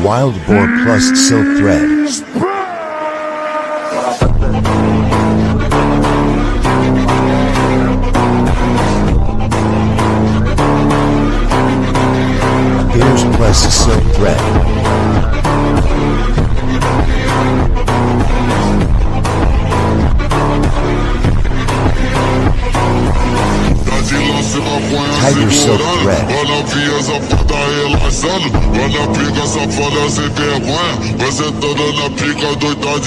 Wild Boar Plus Silk Thread. Bears Plus Silk Thread. Tiger Silk Thread. Novinha safada relaxando, olha a pica safada sem vergonha, você toda na pica doida de